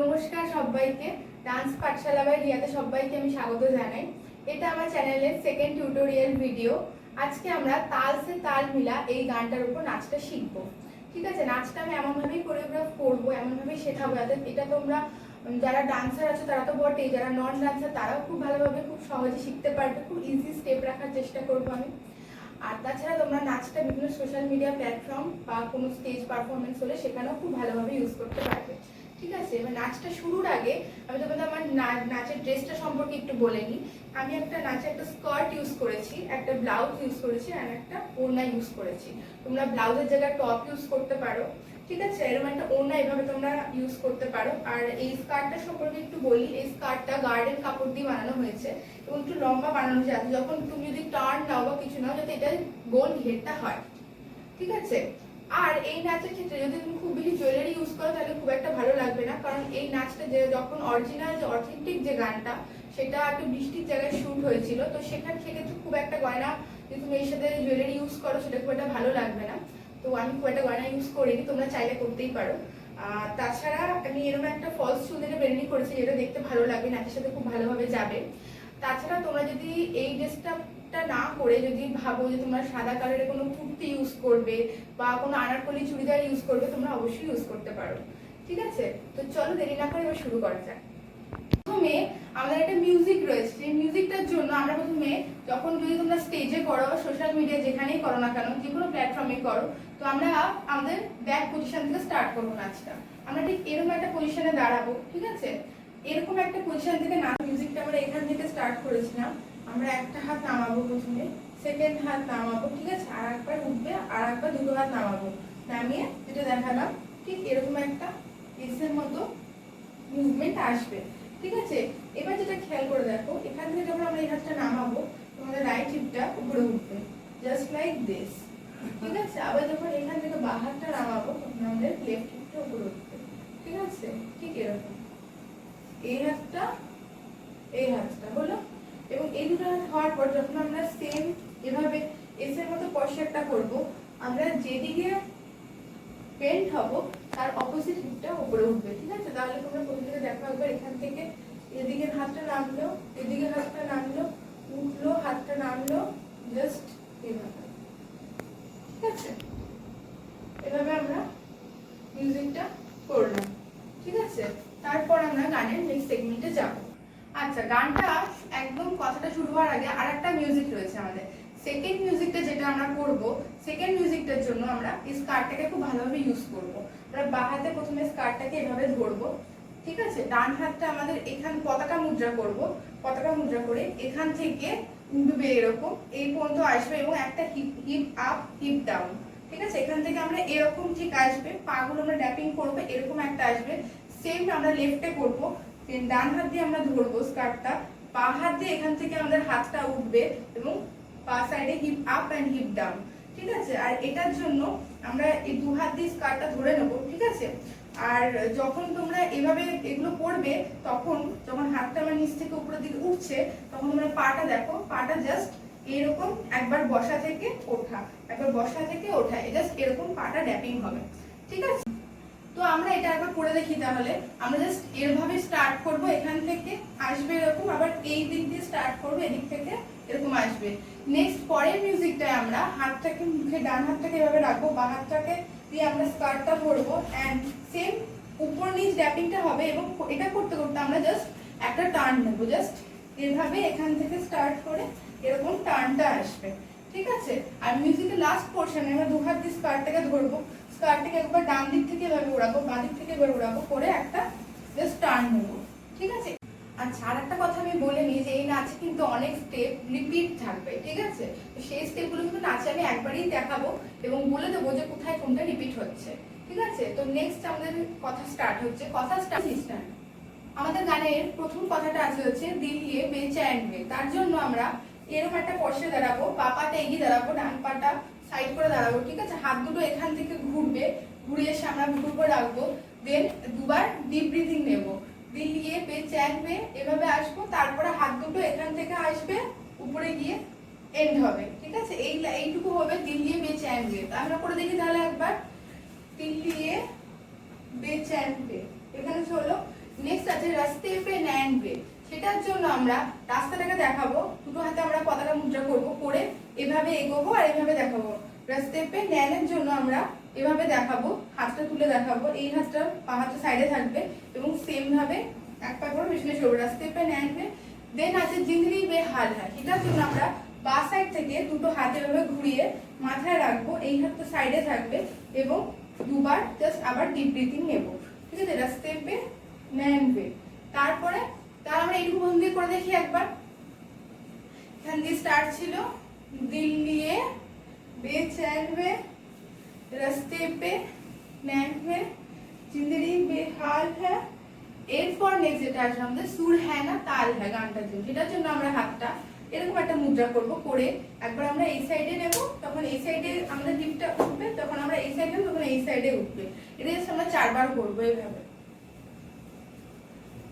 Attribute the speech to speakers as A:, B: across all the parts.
A: নমস্কার সবাইকে, dance Pathsala by রিয়াতে সবাইকে আমি স্বাগত জানাই। এটা আমার চ্যানেলের সেকেন্ড টিউটোরিয়াল ভিডিও। আজকে আমরা তাল সে তাল মিলা এই গানটার উপর নাচটা শিখবো। ঠিক আছে, নাচটা আমি এমনভাবেই কোরিওগ্রাফ করবো, এমনভাবেই শেখাবো যাতে এটা তোমরা যারা ডান্সার আছো তারা তো বটেই, যারা নন ডান্সার তারাও খুব ভালোভাবে খুব সহজে শিখতে পারবে। খুব ইজি স্টেপ রাখার চেষ্টা করবো আমি। আর তাছাড়া তোমরা নাচটা বিভিন্ন সোশ্যাল মিডিয়া প্ল্যাটফর্ম বা কোনো স্টেজ পারফরমেন্স হলে সেখানেও খুব ভালোভাবে ইউজ করতে পারবে। ঠিক আছে, এবার নাচটা শুরুর আগে আমি তোমাদের আমার নাচের ড্রেসটা সম্পর্কে একটু বলে নিই। আমি একটা নাচে একটা স্কার্ট ইউজ করেছি, একটা ব্লাউজ ইউজ করেছি আর একটা ওড়না ইউজ করেছি। তোমরা ব্লাউজের জায়গায় টপ ইউজ করতে পারো। ঠিক আছে, এরকম একটা ওড়না এভাবে তোমরা ইউজ করতে পারো। আর এই স্কার্টটা সম্পর্কে একটু বলি। এই স্কার্টটা গার্ডেন কাপড় দিয়ে বানানো হয়েছে এবং একটু লম্বা বানানো হয়েছে, যখন তুমি যদি টার্ন নাও বা কিছু নাও যাতে এটা গোল ঘেরটা হয়। ঠিক আছে, আর এই নাচের ক্ষেত্রে যদি তুমি খুব বেশি জুয়েলারি ইউজ করো তাহলে খুব একটা ভালো লাগবে না, কারণ এই নাচটা যে যখন অরিজিনাল যে অথেন্টিক যে গানটা সেটা একটু বৃষ্টির জায়গায় শুট হয়েছিল, তো সেক্ষেত্রে খুব একটা গয়না যদি তুমি এর সাথে জুয়েলারি ইউজ করো সেটা খুব একটা ভালো লাগবে না। তো আমি খুব একটা গয়না ইউজ করিনি, তোমরা চাইলে করতেই পারো। তাছাড়া আমি এরকম একটা ফলস চুলের বেরেনি করেছি যেটা দেখতে ভালো লাগবে, নাচের সাথে খুব ভালোভাবে যাবে। তাছাড়া তোমরা যদি এই ড্রেসটা না করে যদি ভাবো যে তোমরা সাদা কালারের কোনো কুর্তি ইউজ করবে বা কোনো আনারকলি চুড়িদার ইউজ করবে, তোমরা অবশ্যই ইউজ করতে পারো। ঠিক আছে, তো চলো দেরি না করে এবার শুরু করা যাক। প্রথমে আমাদের একটা মিউজিক রয়েছে, সেই মিউজিকটার জন্য আমরা প্রথমে যখন যদি তোমরা স্টেজে করো, সোশ্যাল মিডিয়া যেখানেই করো না কেন, যে কোনো প্ল্যাটফর্মে করো, তো আমরা আমাদের ব্যাক পজিশন থেকে স্টার্ট করবো নাচটা। আমরা ঠিক এরকম একটা পজিশনে দাঁড়াবো। ঠিক আছে, এরকম একটা পজিশন থেকে নাচ মিউজিকটা আমরা এখান থেকে স্টার্ট করেছিলাম। আমরা একটা হাত নামাবো প্রথমে, সেকেন্ড হাত নামাবো। ঠিক আছে, আর একবার উঠবে, আর একবার দুটো হাত নামাবো, নামিয়ে যেটা দেখালাম ঠিক এরকম একটা এসের মতো মুভমেন্ট আসবে। ঠিক আছে, এবার যেটা খেয়াল করে দেখো, এখান থেকে যখন আমরা এই হাতটা নামাবো তোমাদের রাইট হিপটা উপরে উঠবে, জাস্ট লাইক দিস। ঠিক আছে, আবার যখন এখান থেকে বাঁ হাতটা নামাবো তখন আমাদের লেফট হিপটা উপরে উঠবে। ঠিক আছে, ঠিক এরকম এই হাতটা এই হাতটা হলো, এবং এই দুটো হাত হওয়ার পর যখন আমরা সেম এভাবে এসের মতো পশ্চারটা করব, আমরা যেদিকে বেন্ড হব তার অপোজিট হিপটা উপরে উঠবে। ঠিক আছে, তাহলে তোমরা প্রথম থেকে দেখো একবার, এখান থেকে এদিকে হাতটা নামলো, এদিকে হাতটা নামলো, উঠলো, হাতটা নামলো, জাস্ট এভাবে। ঠিক আছে, এভাবে আমরা মিউজিকটা করলাম। ঠিক আছে, তারপর আমরা গানের নেক্সট সেগমেন্টে যাব। আচ্ছা, গানটা একদম কথাটা শুরু হওয়ার আগে আরেকটা মিউজিক রয়েছে আমাদের। সেকেন্ড মিউজিকটা যেটা আমরা করব, সেকেন্ড মিউজিকটার জন্য আমরা এই স্কার্টটাকে খুব ভালোভাবে ইউজ করব। আমরা বাঁ হাতে প্রথমে স্কার্টটাকে এভাবে ধরবো। ঠিক আছে, ডান হাতটা আমাদের এখান পতাকা মুদ্রা করব। পতাকা মুদ্রা করে এখান থেকে উঠবে এরকম এই পর্যন্ত আসবে এবং একটা hip hip up hip down. ঠিক আছে, এখান থেকে আমরা এরকম ঠিক আসবে, পাগুলো আমরা ড্যাপিং করবো, এরকম একটা আসবে। সেম আমরা লেফটে করবো, ডান হাত দিয়ে আমরা ধরবো স্কার্টটা, বাঁ হাত দিয়ে এখান থেকে আমাদের হাতটা উঠবে এবং বাঁ সাইডে hip up and hip down. ঠিক আছে, আর এটার জন্য আমরা এই দু হাত দিয়ে স্কার্টটা ধরে নেবো। ঠিক আছে, আর যখন তোমরা এভাবে এগুলো করবে তখন যখন হাতটা আমার নিচ থেকে উপরের দিকে উঠছে তখন তোমরা পাটা দেখো, পাটা জাস্ট এরকম একবার বসা থেকে ওঠা, একবার বসা থেকে ওঠা, জাস্ট এরকম পাটা ড্যাপিং হবে। ঠিক আছে, তো আমরা এটা একবার করে দেখি। তাহলে আমরা জাস্ট এভাবে স্টার্ট করব, এখান থেকে আসবে এরকম, আবার এই দিক দিয়ে স্টার্ট করব, এদিক থেকে এরকম আসবে। নেক্সট পরের মিউজিকটায় আমরা হাতটাকে মুখে, ডান হাতটাকে এভাবে রাখবো, বাঁ হাতটাকে দিয়ে আমরা স্কার্টটা ধরবো এন্ড সেম উপর নিচ ড্যাপিংটা হবে। এবং এটা করতে করতে আমরা জাস্ট একটা টার্ন নেবো, জাস্ট এভাবে এখান থেকে স্টার্ট করে এরকম টার্নটা আসবে। ঠিক আছে, আর মিউজিকের লাস্ট পোর্শনে আমরা দু হাত দিয়ে স্কার্টটাকে ধরবো, স্কার্টটাকে একবার ডান দিক থেকে এভাবে উড়াবো, বাঁ দিক থেকে এবার উড়াবো, করে একটা জাস্ট টার্ন নেবো। ঠিক আছে, আচ্ছা, আর একটা কথা আমি বলে নিই যে এই নাচে কিন্তু অনেক স্টেপ রিপিট থাকবে। ঠিক আছে, তো সেই স্টেপগুলো কিন্তু নাচে আমি একবারই দেখাবো এবং বলে দেবো যে কোথায় কোনটা রিপিট হচ্ছে। ঠিক আছে, তো নেক্সট আমাদের কথা স্টার্ট হচ্ছে। কথা স্টার্ট আমাদের গানের প্রথম কথাটা আছে হচ্ছে দিল দিয়ে বেচैन বে। তার জন্য আমরা এরকম একটা পশে দাঁড়াবো, বাঁ পাটা এগিয়ে দাঁড়াবো, ডান পাটা সাইড করে দাঁড়াবো। ঠিক আছে, হাত দুটো এখান থেকে ঘুরবে, ঘুরে এসে আমরা বুকুর উপর রাখবো, দেন দুবার ডিপ ব্রিথিং নেব, দিল দিয়ে বেচैन বে এভাবে আসবো, তারপরে হাত দুটো এখান থেকে আসবে, উপরে গিয়ে এন্ড হবে। ঠিক আছে, এইটুকু হবে দিল দিয়ে বেচैन বে। আমরা করে দেখি তাহলে একবার, দিল দিয়ে বেচैन বে, এখানে হলো স্টেপে ন্যানবে, সেটার জন্য আমরা রাস্তাটাকে দেখাবো, দুটো হাতে আমরা পতাকা মুদ্রা করব, করে এভাবে এগোবো আর এভাবে দেখাবো। স্টেপে ন্যানের জন্য আমরা এভাবে দেখাবো, হাতটা তুলে দেখাবো, এই হাতটা পা হাতটা সাইডে থাকবে এবং সেম ভাবে এক পা করে পিছনে সরবো। স্টেপে ন্যানবে। দেন আছে জিংরি বে হাল হ্যাঁ, সেটার জন্য আমরা বা সাইড থেকে দুটো হাত এভাবে ঘুরিয়ে মাথায় রাখবো, এই হাতটা সাইডে থাকবে এবং দুবার জাস্ট আবার ডিপ ব্রিথিং নেব, ঠিক আছে? রাস্তে পে নেনবে। তারপরে আমরা এইটুকু বন্ধ দিয়ে করে দেখি একবার। এখান দিয়ে স্টার্ট ছিল দিল নিয়ে বেচैनवे রাস্তে পে নেনবে জিंदगी বেহাল হ্যাঁ। এরপর নেক্সট যেটা আসবে আমাদের সুর হ্যাঁ না তাল হ্যাঁ গানটার জন্য, সেটার জন্য আমরা হাতটা এরকম একটা মুদ্রা করব, করে একবার আমরা এই সাইডে নেব, তখন এই সাইডে আমাদের ডিপটা উঠবে, তখন আমরা এই সাইডে নেব, তখন এই সাইডে উঠবে। এটা জাস্ট আমরা 4 বার করব এইভাবে।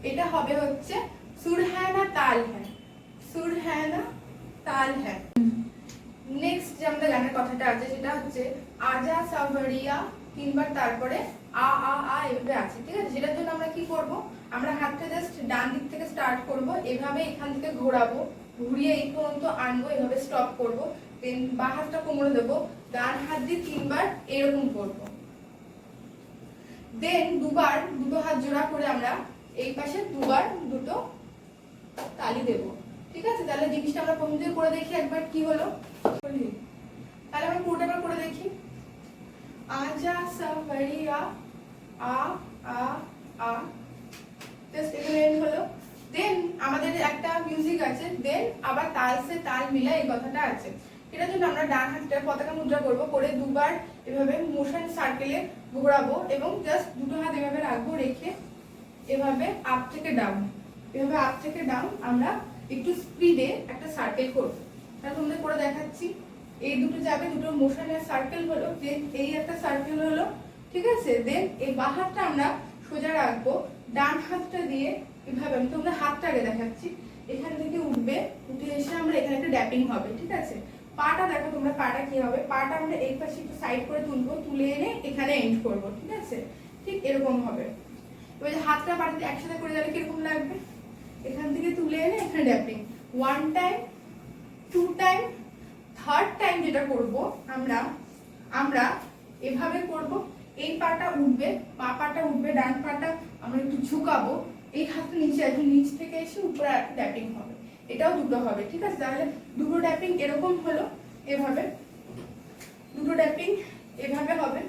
A: এটা হবে হচ্ছে সুর হ্যাঁ না তাল হ্যাঁ, সুর হ্যাঁ না তাল হ্যাঁ। নেক্সট যে আমাদের গানের কথাটা আছে সেটা হচ্ছে আজা সাভারিয়া, 3 বার, তারপরে আ আ আ এভাবে আছে, ঠিক আছে? সেটার জন্য আমরা কি করব, আমরা হাতটা জাস্ট ডান দিক থেকে স্টার্ট করব, এভাবে এখান থেকে ঘোরাবো, ঘুরিয়ে এই পর্যন্ত আনবো, এভাবে স্টপ করব, দেন বাঁ হাতটা কোমরে দেবো, ডান হাত দিয়ে 3 বার এরকম করব, দেন দুবার দুটো হাত জোড়া করে আমরা এই পাশে দুবার দুটো তালি দেব, ঠিক আছে? তাহলে জিনিসটা আমরা প্রথম থেকে করে দেখি একবার কি হলো। তাহলে আমরা পুরোটা করে দেখি। आजा सवरिया आ आ आ, জাস্ট এখানে এন্ড হলো। দেন আমাদের একটা মিউজিক আছে, দেন আবার তাল সে তাল মিলা এই কথাটা আছে। এটার জন্য আমরা ডান হাতটা পতাকা মুদ্রা করব, করে দুবার এভাবে মোশন সার্কেলে ঘোরাবো এবং জাস্ট দুটো হাত এভাবে রাখবো, রেখে এভাবে আপ থেকে ডাউন, এভাবে আপ থেকে ডাউন আমরা একটু স্পিডে একটা সার্কেল করব। তাহলে তোমাদের করে দেখাচ্ছি। এই দুটো যাবে, দুটো মোশনের সার্কেল হলো, দেন এই একটা সার্কেল হলো, ঠিক আছে? দেন এই বাঁ হাতটা আমরা সোজা রাখবো, ডান হাতটা দিয়ে এভাবে, আমি তোমরা হাতটা আগে দেখাচ্ছি, এখান থেকে উঠবে, উঠে এসে আমরা এখানে একটা ড্যাপিং হবে, ঠিক আছে? পাটা দেখো তোমরা, পাটা কি হবে, পাটা আমরা এই পাশে একটু সাইড করে তুলবো, তুলে এনে এখানে এন্ড করব, ঠিক আছে? ঠিক এরকম হবে। এবার যে হাতটা পাটা একসাথে করে যাবে কিরকম লাগবে, এখান থেকে তুলে এনে এখানে damping, 1 time 2 time, third time যেটা করব আমরা এভাবে করব, এই পাটা উঠবে, পা পাটা উঠবে, ডান পাটা আমরা একটু ঝুকাবো, এই হাতটা নিচে একটু নিচ থেকে এসে উপরে একটা ড্যাপিং হবে, এটাও দুটো হবে, ঠিক আছে? তাহলে দুটো ড্যাপিং এরকম হলো, এভাবে দুটো ড্যাপিং এভাবে হবে।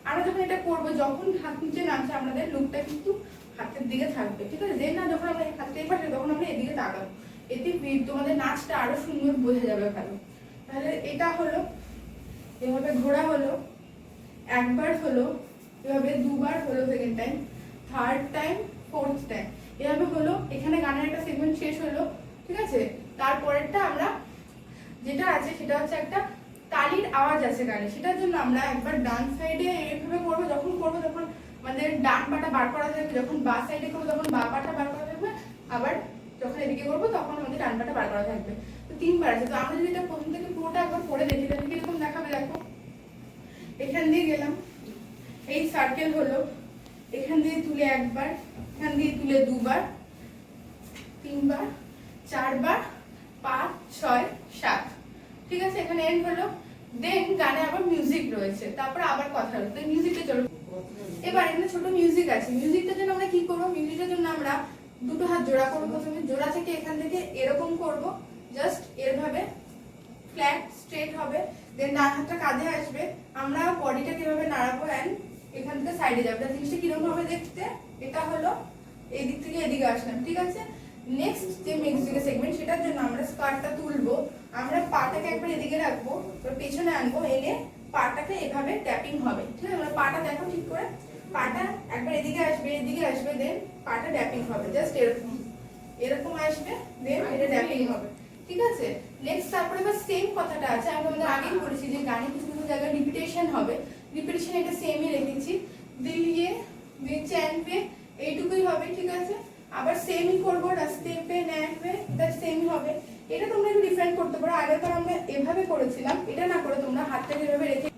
A: আমরা যখন এটা করব, যখন হাত নিচে নামছে আমাদের লুকটা কিন্তু হাতের দিকে থাকবে, ঠিক আছে? দেন না যখন আমরা হাতটা এই পাশে, তখন আমরা এদিকে তাকাবো, এতে তোমাদের নাচটা আরো সুন্দর বোঝা যাবে ভালো। তাহলে এটা হলো, এভাবে ঘোরা হলো, একবার হলো, এভাবে দুবার হলো, second time, third time, fourth time, এভাবে হলো। এখানে গানের একটা সেগমেন্ট শেষ হলো, ঠিক আছে? তারপরেরটা আমরা যেটা আছে সেটা হচ্ছে একটা তালির আওয়াজ আছে গানে, সেটার জন্য আমরা একবার ডান সাইডে এইভাবে করবো, যখন করবো তখন আমাদের ডান পাটা বার করা থাকবে, যখন বা সাইডে করবো তখন বা পাটা বার করা থাকবে, আবার যখন এদিকে করবো তখন আমাদের ডান পাটা বার করা থাকবে। তো 3 বার আছে। তো আমরা যদি এটা প্রথম থেকে পুরোটা একবার করে দেখি তাহলে কিরকম দেখাবে দেখো। এখান দিয়ে গেলাম, এই সার্কেল হলো, এখান দিয়ে তুলে একবার, এখান দিয়ে তুলে দুবার, 3 বার, 4 বার, 5 6 7, ঠিক আছে? এখানে এন্ড হলো। দেন গানে আবার মিউজিক রয়েছে, তারপর আবার কথা হলো। তো মিউজিকটা চলো, এবার এখানে ছোট মিউজিক আছে। মিউজিকটার জন্য আমরা কি করবো, মিউজিকের জন্য আমরা দুটো হাত জোড়া করবো, প্রথমে জোড়া থেকে এখান থেকে এরকম করব, জাস্ট এরভাবে ফ্ল্যাট স্ট্রেট হবে, দেন ডান হাতটা কাঁধে আসবে, আমরা বডিটা কিভাবে নাড়াবো এন্ড এখান থেকে সাইডে যাবে। জিনিসটা কিরকম হবে দেখতে, এটা হলো এই দিক থেকে এদিকে আসলাম, ঠিক আছে? নেক্সট যে মিউজিকের সেগমেন্ট, সেটার জন্য আমরা স্কার্টটা তুলবো, আমরা পাটাকে একবার এদিকে রাখবো, পেছনে আনবো, এনে পাটাকে এভাবে ট্যাপিং হবে, ঠিক আছে? আমরা পাটা দেখো ঠিক করে, পাটা একবার এদিকে আসবে, দেন পাটা ট্যাপিং হবে, জাস্ট এরকম এরকম আসবে, দেন এটা ট্যাপিং হবে, ঠিক আছে? নেক্সট তারপরে আবার সেম কথাটা আছে, আমি তোমাদের আগেই বলেছি যে গানে কিছু কিছু জায়গায় রিপিটেশন হবে, রিপিটেশন এটা সেমই রেখেছি, দিলিয়ে বেচैनवे এইটুকুই হবে, ঠিক আছে? আবার সেমই করব, রাস্তে পে নেনবে, এটা সেমই হবে। এটা তোমরা একটু ডিফারেন্ট করতে পারো, আগেরবার আমরা এভাবে করেছিলাম, এটা না করে তোমরা হাতটাকে এভাবে রেখে।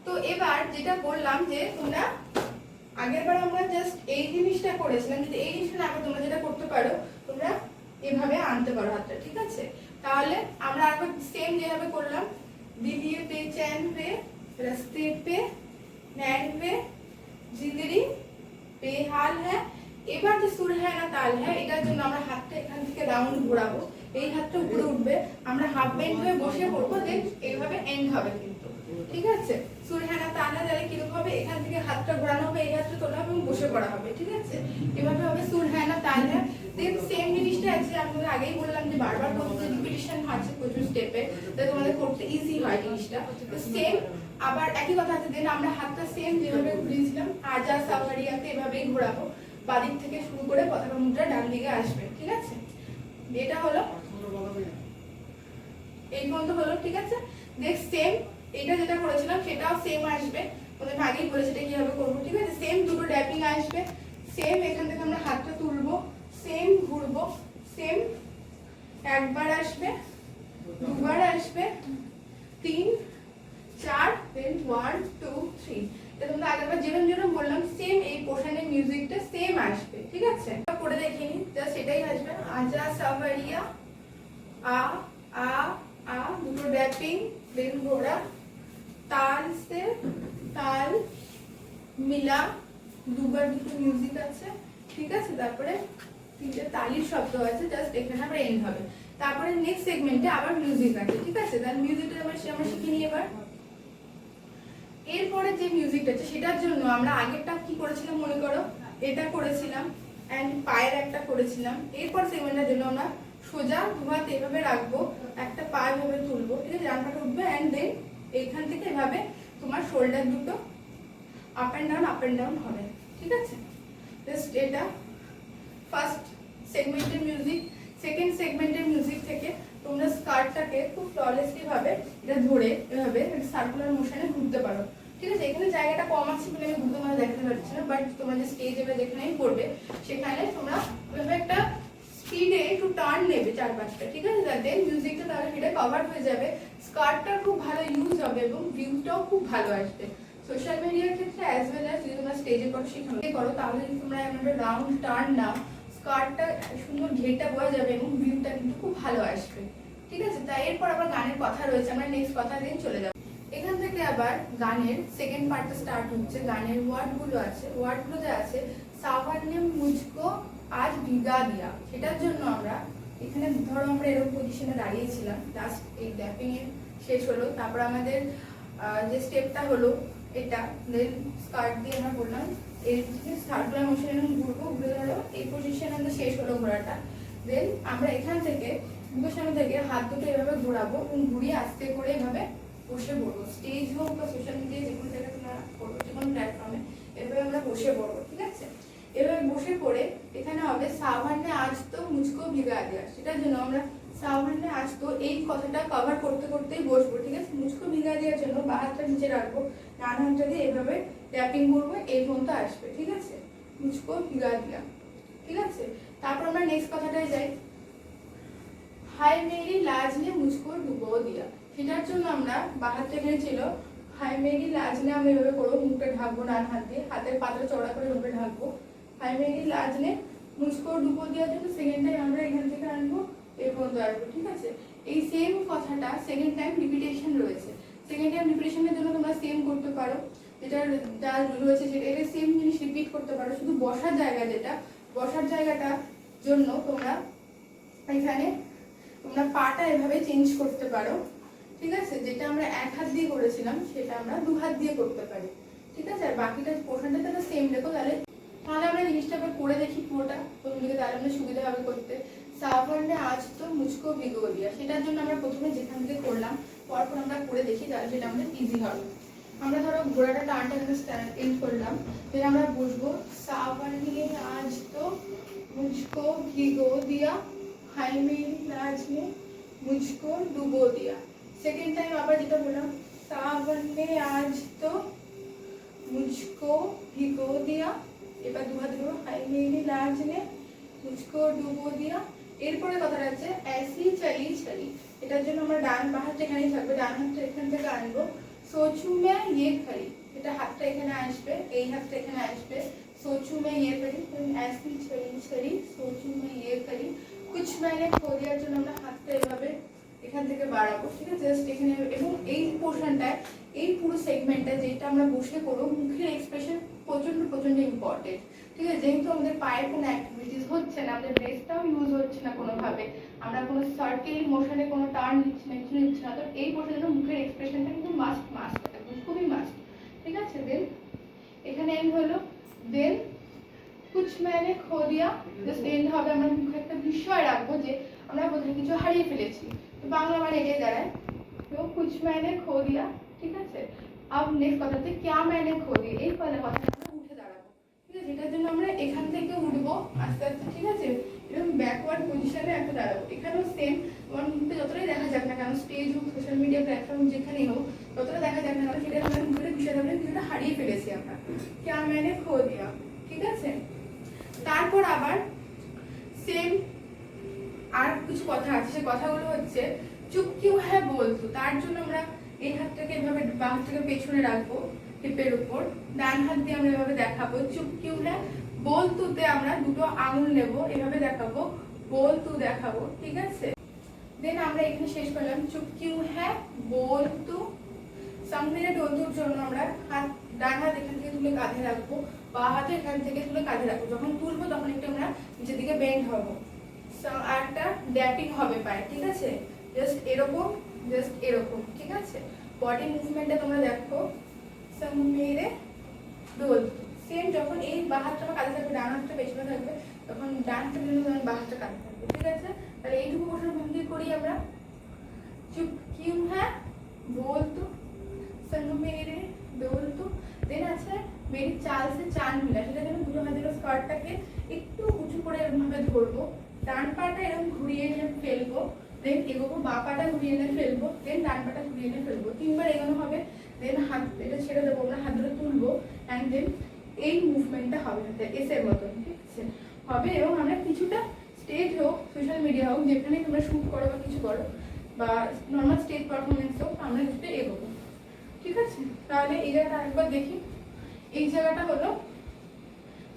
A: তো এবার যেটা বললাম যে তোমরা আগের বার আমরা জাস্ট এই জিনিসটা করেছিলাম, যদি এই জিনিসটা না করে তোমরা যেটা করতে পারো, তোমরা এভাবে আনতে পারো হাতটা, ঠিক আছে? তাহলে আমরা আবার সেম যেভাবে করলাম, দিদিয়ে पे चैन पे रास्ते पे नैन पे जिंदगी बेहाल है। এবার যে সুর হ্যায় না তাল হ্যায়, এটার জন্য আমরা হাতটা এখান থেকে রাউন্ড ঘোরাবো, এই হাতটা উপরে উঠবে, আমরা হাফ বেন্ড হয়ে বসে পড়বো, দেন এইভাবে এন্ড হবে কিন্তু, ঠিক আছে? সুর হ্যায় না তাল হ্যায় তাহলে কিরকম হবে, এখান থেকে হাতটা ঘোরানো হবে, এই হাতটা তোলা হবে এবং বসে পড়া হবে, ঠিক আছে? এভাবে হবে সুর হ্যায় না তাল হ্যায়। দেন সেম জিনিসটা আছে, আমি আগেই বললাম যে বারবার করতে রিপিটিশন আছে প্রচুর স্টেপে, তাই তোমাদের করতে ইজি হয় জিনিসটা। তো সেম আবার একই কথা আছে, দেন আমরা হাতটা সেম যেভাবে ঘুরিয়েছিলাম আজা সাওয়ারিয়াতে এভাবেই ঘোরাবো, বাদিক থেকে শুরু করে পতাকা মুদ্রা ডান দিকে আসবে, ঠিক আছে? এটা হলো এই পর্যন্ত হলো, ঠিক আছে? নেক্সট সেম এটা যেটা করেছিলাম সেটাও সেম আসবে, তোমাদের আগেই বলেছি এটা কিভাবে করবো, ঠিক আছে? সেম দুটো ট্যাপিং আসবে, সেম এখান থেকে আমরা হাতটা তুলবো, সেম ঘুরবো, সেম একবার আসবে, দুবার আসবে, 3 4, দেন 1 2 3। তোমরা আগেরবার যেরকম যেরকম বললাম সেম এই পোর্শনের মিউজিকটা সেম আসবে, ঠিক আছে? করে দেখিনি, জাস্ট এটাই আসবে, আজা সাওয়ারিয়া আ আ আ, দুটো র‍্যাপিং, দেন ঘোড়া, তাল সে তাল মিলা, দুবার দুটো মিউজিক আছে, ঠিক আছে? তারপরে তিনটে তালির শব্দ আছে, জাস্ট এখানে আবার এন্ড হবে। তারপরে নেক্সট সেগমেন্টে আবার মিউজিক আছে, ঠিক আছে? তাহলে মিউজিকটা আমরা শিখে নিই এবার। এরপরে যে মিউজিকটা আছে সেটার জন্য আমরা আগেরটা কি করেছিলাম মনে করো, এটা করেছিলাম এন্ড পায়ের একটা করেছিলাম। এরপর সেগমেন্টের জন্য আমরা সোজা দুহাত এভাবে রাখবো, একটা পা এভাবে তুলবো, ঠিক আছে? ডান পাটা উঠবে এন্ড দেন এইখান থেকে এভাবে তোমার শোল্ডার দুটো আপ এন্ড ডাউন হবে, ঠিক আছে? জাস্ট এটা ফার্স্ট সেগমেন্টের মিউজিক। সেকেন্ড সেগমেন্টের মিউজিক থেকে তোমরা স্কার্টটাকে খুব ফ্ললেসলি ভাবে এটা ধরে এভাবে সার্কুলার মোশনে ঘুরতে পারো, ঠিক আছে? এখানে জায়গাটা কম আছে বলে আমি ঘুরতে মানে দেখাতে পারছি না, বাট তোমরা যে স্টেজে বা যেখানেই করবে সেখানে তোমরা এভাবে একটা স্পিডে একটু টার্ন নেবে চারপাশটা, ঠিক আছে? দেন মিউজিকটা তাহলে এটা কভার হয়ে যাবে, স্কার্টটা খুব ভালো ইউজ হবে এবং ভিউটাও খুব ভালো আসবে সোশ্যাল মিডিয়ার ক্ষেত্রে অ্যাজ ওয়েল অ্যাজ যদি তোমরা স্টেজে করো সেখানে করো, তাহলে যদি তোমরা একটা রাউন্ড টার্ন নাও, স্কার্টটা সুন্দর ঘেরটা বোঝা যাবে এবং ভিউটা কিন্তু খুব ভালো আসবে, ঠিক আছে? তাই এরপর আবার গানের কথা রয়েছে, আমরা নেক্সট কথা দিন চলে যাব। এখান থেকে আবার গানের সেকেন্ড পার্টটা স্টার্ট হচ্ছে, গানের ওয়ার্ডগুলো আছে, ওয়ার্ডগুলোতে আছে সাওয়ার ने मुझको आज भिगा दिया। সেটার জন্য আমরা এখানে ধরো আমরা এরকম পজিশনে দাঁড়িয়েছিলাম, লাস্ট এই গ্যাপিং এর শেষ হলো, তারপর আমাদের যে স্টেপটা হলো এটা, দেন স্কার্ট দিয়ে আমরা বললাম এই সার্কুলার মোশনে ঘুরবো, ঘুরে ধরো এই পজিশনে আমাদের শেষ হলো ঘোরাটা। দেন আমরা এখান থেকে বুকের সামনে থেকে হাত দুটো এভাবে ঘোরাবো এবং ঘুরিয়ে আস্তে করে এভাবে বসে পড়বো, স্টেজ হোক বা সোশ্যাল মিডিয়ায় যে কোনো জায়গায় তোমরা করবো, যে কোনো প্ল্যাটফর্মে এভাবে আমরা বসে পড়বো, ঠিক আছে? এভাবে বসে পড়ে এখানে হবে সাওয়ার ने आज तो मुझको भिगा दिया। সেটার জন্য আমরা সাওয়ার ने आज तो এই কথাটা কভার করতে করতেই বসবো, ঠিক আছে? মুঝকো ভিগা দেওয়ার জন্য বাঁ হাতটা নিচে রাখবো, ডান হাতটা দিয়ে এভাবে ট্যাপিং করবো, এই পর্যন্ত আসবে, ঠিক আছে? মুঝকো ভিগা দিয়া, ঠিক আছে? তারপর আমরা নেক্সট কথাটায় যাই, হাই মেরি লাজ ने मुझको डुबो दिया। সেটার জন্য আমরা বাঁ হাতটা এখানে ছিল, হাই মেরি লাজ ने আমরা এভাবে করবো, মুখটা ঢাকবো ডান হাত দিয়ে, হাতের পাতা চওড়া করে এভাবে ঢাকবো, হাই মেরি লাজ ने मुझको डुबो दिया জন্য সেকেন্ড টাইম আমরা এখান থেকে আনবো, এই পর্যন্ত আসবো, ঠিক আছে? এই সেম কথাটা সেকেন্ড টাইম রিপিটেশন রয়েছে, সেকেন্ড টাইম রিপিটেশনের জন্য তোমরা সেম করতে পারো, যেটা যা রয়েছে সেটা এটা সেম জিনিস রিপিট করতে পারো, শুধু বসার জায়গা যেটা বসার জায়গাটার জন্য তোমরা এখানে তোমরা পাটা এভাবে চেঞ্জ করতে পারো, ঠিক আছে? যেটা আমরা এক হাত দিয়ে করেছিলাম সেটা আমরা দু হাত দিয়ে করতে পারি, ঠিক আছে? আর বাকিটা পোর্শনটা তোমরা সেম রেখো, তাহলে আমরা জিনিসটা আবার করে দেখি পুরোটা, তোমাদেরকে তাহলে আমরা সুবিধা হবে করতে। সাওয়ার ने आज तो मुझको भिगो दिया, সেটার জন্য আমরা প্রথমে যেখান থেকে করলাম পরপর আমরা করে দেখি, তাহলে সেটা আমাদের ইজি হবে। আমরা ধরো ঘোড়াটা টানটা এন্ড করলাম, দেন আমরা বসবো, सावर ने आज तो मुझको भिगो दिया, हाय मेरी लाज ने मुझको डुबो दिया। सेकेंड टाइम আবার যেটা বললাম, सावर ने आज तो मुझको भिगो दिया, এবার দু হাত ধরো, হাই মেরি লাজ ने मुझको डुबो दिया। এরপরে কথাটা আছে ऐसी चली चली, এটার জন্য আমরা ডান বাঁ হাতটা এখানেই থাকবে, ডান হাতটা এখান থেকে আনবো, सोचूं मैं ये खड़ी, এটা হাতটা এখানে আসবে, এই হাতটা এখানে আসবে। सोचूं मैं ये करी, तुम ऐसी छड़ी सोचूं मैं ये करी, कुछ मैंने खो दिया জন্য আমরা হাতটা এভাবে এখান থেকে বাড়াবো, ঠিক আছে? জাস্ট এখানে, এবং এই পোর্শনটায়, এই পুরো সেগমেন্টটা যেটা আমরা বসে করবো, মুখের এক্সপ্রেশন প্রচন্ড প্রচন্ড ইম্পর্টেন্ট, ঠিক আছে? যেহেতু আমাদের পায়ের কোনো অ্যাক্টিভিটিস হচ্ছে না, আমাদের ব্রেস্টটাও ইউজ হচ্ছে না কোনোভাবে, আমরা কোনো সার্কেল মোশনে কোনো টার্ন নিচ্ছি না, কিছু নিচ্ছি না, তো এই পোর্শনের মুখের এক্সপ্রেশনটা কিন্তু মাস্ট মাস্ট, একদম খুবই মাস্ট, ঠিক আছে? দেন এখানে এন্ড হলো। দেন कुछ मैंने खो दिया, জাস্ট এন্ড হবে। আমরা মুখে একটা বিষয় রাখবো যে আমরা বোধহয় কিছু হারিয়ে ফেলেছি, তো বাংলা মানে এটাই দাঁড়ায়, তো कुछ मैंने खो दिया, ঠিক আছে? আব নেক্সট কথাতে क्या मैंने खो दिया, এই পরে কথাটা আমরা উঠে দাঁড়াবো, ঠিক আছে? এটার জন্য আমরা এখান থেকে উঠবো আস্তে আস্তে, ঠিক আছে? এরকম ব্যাকওয়ার্ড পজিশনে একটা দাঁড়াবো। এখানেও সেম, তোমার মুখে যতটাই দেখা যাক না কেন, স্টেজ হোক, সোশ্যাল মিডিয়া প্ল্যাটফর্ম যেখানেই হোক, ততটা দেখা যাক না কেন, সেটা আমরা মুখের বিষয় থাকলে কিছুটা হারিয়ে ফেলেছি আমরা, क्या मैंने खो दिया, ঠিক আছে? তারপর আবার সেম আর কিছু কথা আছে, সেই কথাগুলো হচ্ছে চুপ কিউ হ্যাঁ বলতো। তার জন্য আমরা এই হাতটাকে এভাবে, বাঁ হাতটাকে পেছনে রাখবো হিপের উপর, ডান হাত দিয়ে আমরা এভাবে দেখাবো চুপ কিউ হ্যাঁ বলতুতে আমরা দুটো আঙুল নেব, এভাবে দেখাবো, বলতু দেখাবো, ঠিক আছে? দেন আমরা এখানে শেষ করলাম চুপ কিউ হ্যাঁ বলতু। সামনে ডলতুর জন্য আমরা হাত, ডান হাত এখান থেকে তুলে কাঁধে রাখবো, বা হাতে এখান থেকে তুলে কাঁধে রাখবো। যখন তুলবো তখন একটু আমরা নিচের দিকে বেন্ড হবো, আর একটা ড্যাপিং হবে পায়ে, ঠিক আছে? জাস্ট এরকম, জাস্ট এরকম, ঠিক আছে? বডি মুভমেন্টটা তোমরা দেখো, মেরে ডোল। সেম যখন এই বাঁ হাতটা কাঁধে থাকবে, ডান হাতটা পেছনে থাকবে, তখন ডান হাতের জন্য তখন বাঁ হাতটা কাঁধে থাকবে, ঠিক আছে? তাহলে এইটুকু বসার ভঙ্গি করি আমরা, চুপ কিউ হ্যাঁ বলতো, संग मेरे डोल तो। দেন আছে মেরি চাল সে চান মিলা, সেটা যেন দুটো হাতের স্কার্টটাকে একটু উঁচু করে এরকম ভাবে ধরবো, ডান পাটা এরকম ঘুরিয়ে এনে ফেলবো, দেন এগোবো, বাঁ পাটা ঘুরিয়ে এনে ফেলবো, দেন ডান পাটা ঘুরিয়ে এনে ফেলবো, তিনবার এগোনো হবে। দেন হাত এটা ছেড়ে দেবো, আমরা হাত ধরে তুলবো, অ্যান্ড দেন এই মুভমেন্টটা হবে হাতে এসের মতন, ঠিক আছে? হবে। এবং আমরা কিছুটা স্টেজ হোক, সোশ্যাল মিডিয়া হোক, যেখানে তোমরা শুট করো বা কিছু করো, বা নর্মাল স্টেজ পারফরমেন্স হোক, আমরা কিছুটা এগোবো, ঠিক আছে? তাহলে এই জায়গাটা আরেকবার দেখি। এই জায়গাটা হলো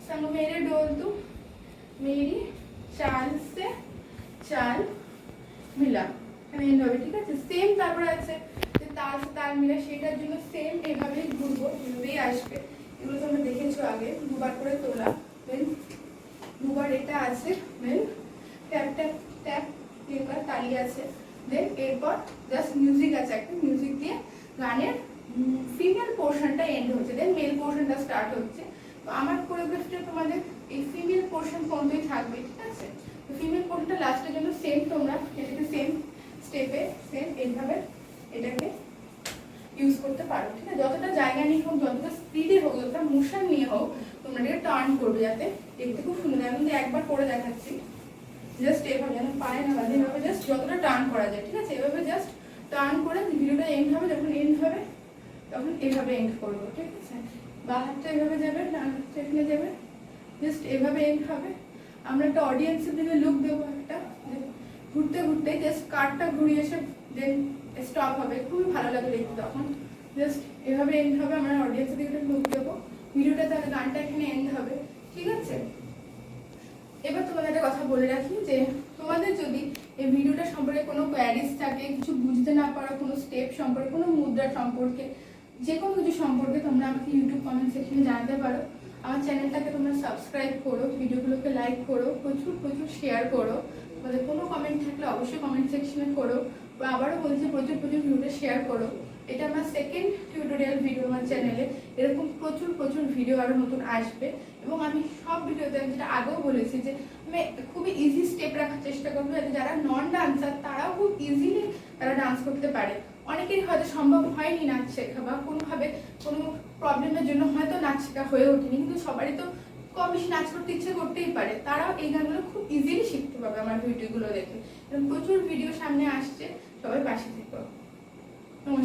A: संग मेरे डोल तू, मेरी चाल से चाल मिला, এখানে এন্ড হবে, ঠিক আছে? সেম তারপর আছে যে তাল সে তাল মিলা, সেটার জন্য সেম এভাবেই ঘুরবো, এভাবেই আসবে। এগুলো তোমরা দেখেছো আগে, দুবার করে তোলা, দেন দুবার এটা আছে, দেন ট্যাপ ট্যাপ ট্যাপ, এরপর তালি আছে, দেন এরপর জাস্ট মিউজিক আছে, একটা মিউজিক দিয়ে গানের ফিমেল পোর্শনটা এন্ড হচ্ছে, দেন মেল পোর্শনটা স্টার্ট হচ্ছে। তো আমার কোরিওগ্রাফিটা তোমাদের এই ফিমেল পোর্শন পর্যন্তই থাকবে, ঠিক আছে? তো ফিমেল পোর্শনটা লাস্টের জন্য সেম, তোমরা এটাকে সেম স্টেপে সেম এইভাবে এটাকে ইউজ করতে পারো, ঠিক আছে? যতটা জায়গা নিয়ে হোক, যতটা স্পিডে হোক, যতটা মোশন নিয়ে হোক, তোমরা এটাকে টার্ন করবে যাতে দেখতে খুব সুন্দর। আমি একবার করে দেখাচ্ছি, জাস্ট এভাবে যেন পায়ে না বাঁধে, এভাবে জাস্ট যতটা টার্ন করা যায়, ঠিক আছে? এভাবে জাস্ট টার্ন করে ভিডিওটা এন্ড হবে, যখন এন্ড হবে তখন এভাবে এন্ড করবো, ঠিক আছে? বা হাতটা এভাবে যাবে, ডান হাতটা এখানে যাবে, জাস্ট এভাবে এন্ড হবে। আমরা একটা অডিয়েন্সের দিকে লুক দেবো, একটা ঘুরতে ঘুরতে জাস্ট কার্ডটা ঘুরিয়ে এসে দেন স্টপ হবে, খুবই ভালো লাগে দেখতে। তখন জাস্ট এভাবে এন্ড হবে, আমরা অডিয়েন্সের দিকে লুক দেবো, ভিডিওটা, তাহলে গানটা এখানে এন্ড হবে, ঠিক আছে? এবার তোমাদের একটা কথা বলে রাখি যে তোমাদের যদি এই ভিডিওটা সম্পর্কে কোনো কোয়ারিজ থাকে, কিছু বুঝতে না পারো, কোনো স্টেপ সম্পর্কে, কোনো মুদ্রা সম্পর্কে, যে কোনো কিছু সম্পর্কে, তোমরা আমাকে ইউটিউব কমেন্ট সেকশনে জানাতে পারো। আমার চ্যানেলটাকে তোমরা সাবস্ক্রাইব করো, ভিডিওগুলোকে লাইক করো, প্রচুর প্রচুর শেয়ার করো। তোমাদের কোনো কমেন্ট থাকলে অবশ্যই কমেন্ট সেকশনে করো, বা আবারও বলছি প্রচুর প্রচুর ভিডিওটা শেয়ার করো। এটা আমার সেকেন্ড টিউটোরিয়াল ভিডিও আমার চ্যানেলে, এরকম প্রচুর প্রচুর ভিডিও আরও নতুন আসবে। এবং আমি সব ভিডিওতে, যেটা আগেও বলেছি, যে আমি খুবই ইজি স্টেপ রাখার চেষ্টা করবো, যাতে যারা নন ডান্সার তারাও খুব ইজিলি তারা ডান্স করতে পারে। অনেকেরই হয়তো সম্ভব হয়নি নাচ শেখা, বা কোনোভাবে কোনো প্রবলেমের জন্য হয়তো নাচ শেখা হয়ে ওঠেনি, কিন্তু সবারই তো কম বেশি নাচ করতে ইচ্ছে করতেই পারে, তারাও এই গানগুলো খুব ইজিলি শিখতে পারবে আমার ভিডিওগুলো দেখে। প্রচুর ভিডিও সামনে আসছে, সবাই পাশে থেকো। নমস্কার।